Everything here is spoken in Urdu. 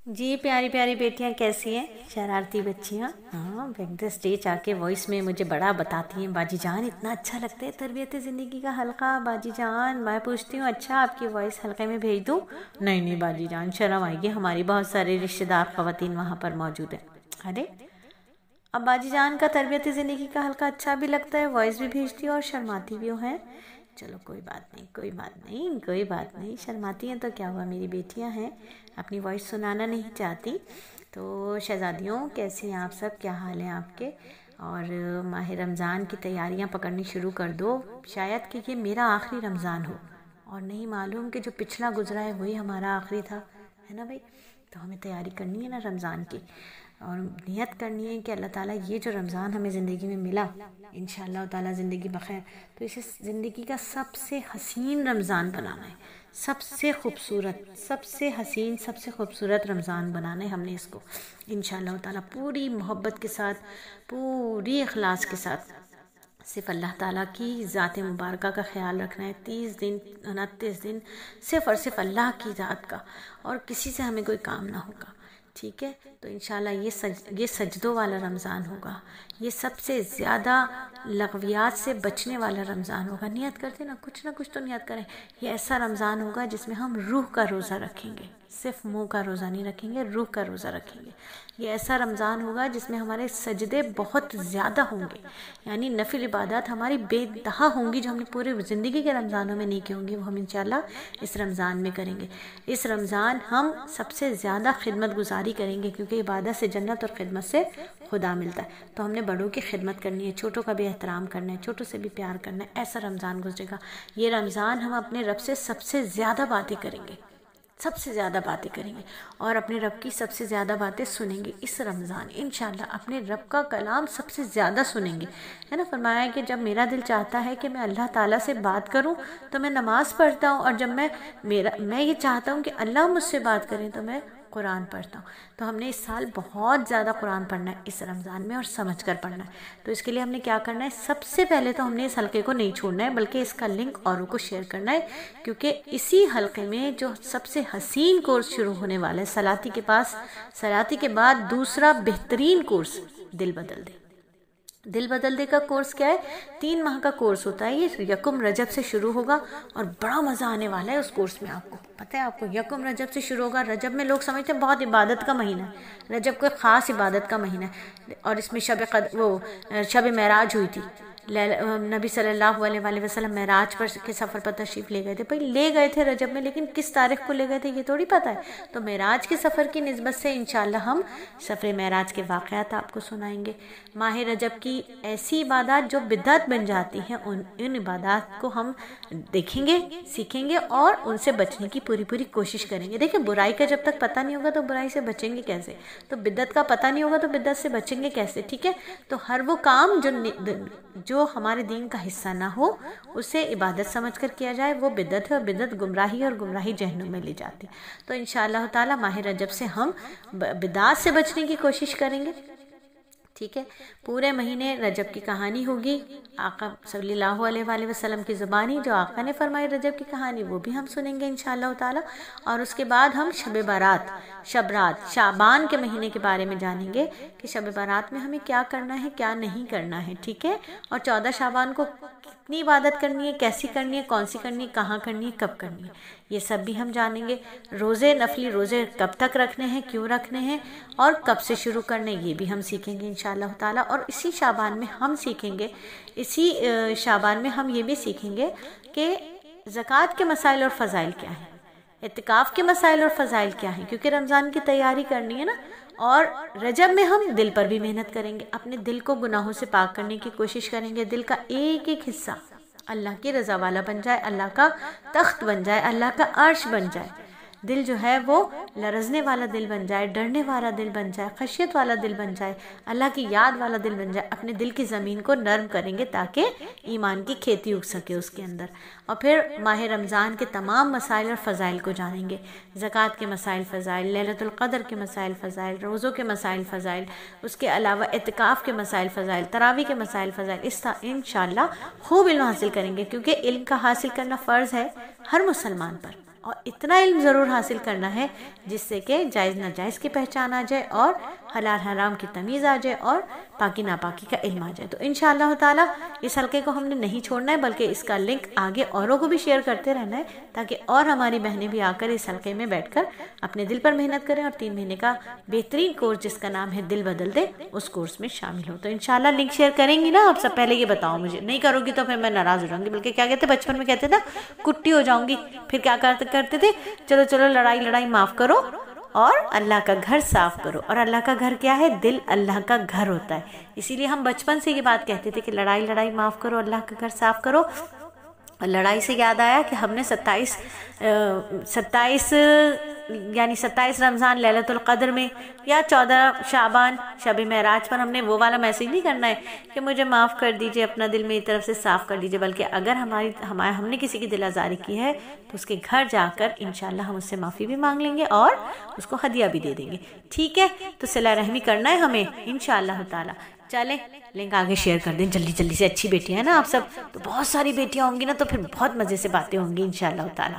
جی پیاری پیاری بیٹیاں کیسی ہیں، شرارتی بچیاں؟ ہاں بیک دا اسٹیج آ کے وائس میں مجھے بڑا بتاتی ہیں باجی جان اتنا اچھا لگتا ہے تربیت زندگی کا حلقہ باجی جان۔ میں پوچھتی ہوں اچھا آپ کی وائس حلقے میں بھیج دوں؟ نہیں نہیں باجی جان شرم آئے گی، ہماری بہت سارے رشتہ دار خواتین وہاں پر موجود ہیں۔ ارے اب باجی جان کا تربیت زندگی کا حلقہ اچھا بھی لگتا ہے، وائس بھی بھیجتی اور شرماتی بھی ہیں۔ چلو کوئی بات نہیں کوئی بات نہیں کوئی بات نہیں، شرماتی ہیں تو کیا ہوا، میری بیٹیاں ہیں، اپنی وائس سنانا نہیں چاہتی۔ تو شہزادیوں کیسی ہیں آپ سب، کیا حال ہیں آپ کے؟ اور ماہ رمضان کی تیاریاں پکڑنی شروع کر دو، شاید کہ یہ میرا آخری رمضان ہو، اور نہیں معلوم کہ جو پچھلا گزرا ہے وہی ہمارا آخری تھا، ہے نا بھائی؟ تو ہمیں تیاری کرنی ہے نا رمضان کی، اور نیت کرنی ہے کہ اللہ تعالیٰ یہ جو رمضان ہمیں زندگی میں ملا انشاءاللہ تعالیٰ زندگی بخیر، تو اسے زندگی کا سب سے حسین رمضان بنانا ہے، سب سے خوبصورت، سب سے حسین، سب سے خوبصورت رمضان بنانا ہے ہم نے اس کو انشاءاللہ تعالیٰ پوری محبت کے ساتھ، پوری اخلاص کے ساتھ، صرف اللہ تعالیٰ کی ذات مبارکہ کا خیال رکھنا ہے، 30 دن 29 دن صرف اور صرف اللہ کی ذات کا، اور کسی سے ہمیں کوئی کام نہ ہوگا، ٹھیک ہے؟ تو انشاءاللہ یہ سجدوں والا رمضان ہوگا، یہ سب سے زیادہ لغویات سے بچنے والا رمضان ہوگا۔ نیت کرتے نہ کچھ تو نیت کریں، یہ ایسا رمضان ہوگا جس میں ہم روح کا روزہ رکھیں گے، صرف منہ کا روزہ نہیں رکھیں گے، روح کا روزہ رکھیں گے۔ یہ ایسا رمضان ہوگا جس میں ہمارے سجدے بہت زیادہ ہوں گے، یعنی نفل عبادات ہماری بے انتہا ہوں گی، جو ہم نے پورے زندگی کے رمضانوں میں نہیں کی ہوں گی، وہ ہم انشاءاللہ اس رمضان میں کریں گے۔ اس رمضان ہم سب سے زیادہ خدمت گزاری کریں گے، کیونکہ عبادت سے جنت اور خدمت سے خدا ملتا ہے، تو ہم نے بڑوں کی خدمت کرنی ہے، چھوٹوں کا بھی احترام کرنا ہے، چھوٹوں سے بھی پیار کرنا ہے، ایسا رمضان گزرے گا۔ یہ رمضان ہم اپنے رب سے سب سے زیادہ باتیں کریں گے، سب سے زیادہ باتیں کریں گے، اور اپنے رب کی سب سے زیادہ باتیں سنیں گے اس رمضان، انشاءاللہ اپنے رب کا کلام سب سے زیادہ سنیں گے، ہے نا؟ فرمایا ہے کہ جب میرا دل چاہتا ہے کہ میں اللہ تعالیٰ سے بات کروں تو میں نماز پڑھتا ہوں، اور جب میں یہ چاہتا ہوں کہ اللہ مجھ سے بات کریں تو میں قرآن پڑھتا ہوں۔ تو ہم نے اس سال بہت زیادہ قرآن پڑھنا ہے اس رمضان میں، اور سمجھ کر پڑھنا ہے۔ تو اس کے لیے ہم نے کیا کرنا ہے، سب سے پہلے تو ہم نے اس حلقے کو نہیں چھوڑنا ہے، بلکہ اس کا لنک اوروں کو شیئر کرنا ہے، کیونکہ اسی حلقے میں جو سب سے حسین کورس شروع ہونے والا ہے سلاتی کے پاس، سلاتی کے بعد دوسرا بہترین کورس دل بدل دے۔ دل بدل دے کا کورس کیا ہے؟ 3 ماہ کا کورس ہوتا ہے، یہ یکم رجب سے شروع ہوگا، اور بڑا مزہ آنے والا ہے اس کورس میں۔ آپ کو پتہ ہے، آپ کو یکم رجب سے شروع ہوگا۔ رجب میں لوگ سمجھتے ہیں بہت عبادت کا مہینہ ہے، رجب کوئی خاص عبادت کا مہینہ ہے، اور اس میں شب معراج ہوئی تھی، نبی صلی اللہ علیہ وآلہ وسلم معراج پر کے سفر پر تشریف لے گئے تھے، بھئی لے گئے تھے رجب میں، لیکن کس تاریخ کو لے گئے تھے یہ تھوڑی پتہ ہے۔ تو معراج کے سفر کی نسبت سے انشاءاللہ ہم سفر معراج کے واقعات آپ کو سنائیں گے۔ ماہ رجب کی ایسی عبادات جو بدعت بن جاتی ہیں، ان عبادات کو ہم دیکھیں گے، سیکھیں گے، اور ان سے بچنے کی پوری کوشش کریں گے۔ دیکھیں برائی کا جب تک پتہ نہیں ہوگا تو برائی سے بچیں گے کیسے، تو بدعت کا پتہ نہیں ہوگا تو بدعت سے بچیں گے کیسے، ٹھیک ہے؟ تو ہر وہ کام جو ہمارے دین کا حصہ نہ ہو اسے عبادت سمجھ کر کیا جائے، وہ بدعت ہے، اور بدعت گمراہی ہے، اور گمراہی جہنم میں لے جاتی ہے۔ تو انشاءاللہ تعالی ماہ رجب سے ہم بدعات سے بچنے کی کوشش کریں گے، ٹھیک ہے؟ پورے مہینے رجب کی کہانی ہوگی، آقا صلی اللہ علیہ وآلہ وسلم کی زبانی جو آقا نے فرمائی رجب کی کہانی، وہ بھی ہم سنیں گے انشاءاللہ تعالی، اور اس کے بعد ہم شب بارات، شب رات، شعبان کے مہینے کے بارے میں جانیں گے کہ شب بارات میں ہمیں کیا کرنا ہے، کیا نہیں کرنا ہے، ٹھیک ہے؟ اور 14 شعبان کو کتنی عبادت کرنی ہے، کیسی کرنی ہے، کون سی کرنی ہے، کہاں کرنی ہے، کب کرنی ہے، یہ سب بھی ہم جانیں گے۔ روزے، نفلی روزے کب تک رکھنے ہیں، کیوں رکھنے ہیں، اور کب سے شروع کرنے، یہ بھی ہم سیکھیں گے انشاءاللہ تعالی۔ اور اسی شعبان میں ہم سیکھیں گے، اسی شعبان میں ہم یہ بھی سیکھیں گے کہ زکوٰۃ کے مسائل اور فضائل کیا ہیں، اعتکاف کے مسائل اور فضائل کیا ہیں، کیونکہ رمضان کی تیاری کرنی ہے نا۔ اور رجب میں ہم دل پر بھی محنت کریں گے، اپنے دل کو گناہوں سے پاک کرنے کی کوشش کریں گے، دل کا ایک ایک حصہ اللہ کی رضا والا بن جائے، اللہ کا تخت بن جائے، اللہ کا عرش بن جائے، دل جو ہے وہ لرزنے والا دل بن جائے، ڈرنے والا دل بن جائے، خشیت والا دل بن جائے، اللہ کی یاد والا دل بن جائے۔ اپنے دل کی زمین کو نرم کریں گے تاکہ ایمان کی کھیتی اگ سکے اس کے اندر۔ اور پھر ماہ رمضان کے تمام مسائل اور فضائل کو جانیں گے، زکوٰۃ کے مسائل فضائل، لیلۃ القدر کے مسائل فضائل، روزوں کے مسائل فضائل، اس کے علاوہ اعتکاف کے مسائل فضائل، تراویح کے مسائل فضائل، اس انشاءاللہ خوب علم حاصل کریں گے، کیونکہ علم کا حاصل کرنا فرض ہے ہر مسلمان پر، اور اتنا علم ضرور حاصل کرنا ہے جس سے کہ جائز ناجائز کی پہچان آ جائے اور حلال حرام کی تمیز آ جائے اور پاکی ناپاکی کا علم آ جائے. تو انشاءاللہ تعالی اس حلقے کو ہم نے نہیں چھوڑنا ہے بلکہ اس کا لنک آگے اوروں کو بھی شیئر کرتے رہنا ہے تاکہ اور ہماری بہنیں بھی آ کر اس حلقے میں بیٹھ کر اپنے دل پر محنت کریں اور 3 مہینے کا بہترین کورس جس کا نام ہے دل بدل دے اس کورس میں شامل ہو. تو انشاءاللہ لنک شیئر کریں گی نا آپ سب؟ پہلے یہ بتاؤ مجھے, نہیں کرو گی تو پھر میں ناراض ہو جاؤں گی. بلکہ کیا کہتے بچپن میں کہتے تھے کٹی ہو جاؤں گی. پھر کیا کرتے تھے, چلو لڑائی معاف کرو اور اللہ کا گھر صاف کرو. اور اللہ کا گھر کیا ہے؟ دل اللہ کا گھر ہوتا ہے. اسی لیے ہم بچپن سے یہ بات کہتے تھے کہ لڑائی معاف کرو, اللہ کا گھر صاف کرو. اور لڑائی سے یاد آیا کہ ہم نے 27 رمضان لیلۃ القدر میں یا 14 شعبان شب معراج پر ہم نے وہ والا میسیج نہیں کرنا ہے کہ مجھے معاف کر دیجئے, اپنا دل میری طرف سے صاف کر دیجئے, بلکہ اگر ہم نے کسی کی دل آزاری کی ہے تو اس کے گھر جا کر انشاءاللہ ہم اس سے معافی بھی مانگ لیں گے اور اس کو ہدیہ بھی دے دیں گے. ٹھیک ہے, تو صلہ رحمی کرنا ہے ہمیں انشاءاللہ تعالی. چلیں لنک آگے شیئر کر دیں جلدی سے. اچھی بیٹیاں ہیں نا آپ سب, تو بہت ساری بیٹیاں ہوں گی نا تو پھر بہت مزے سے باتیں ہوں گی انشاءاللہ تعالی.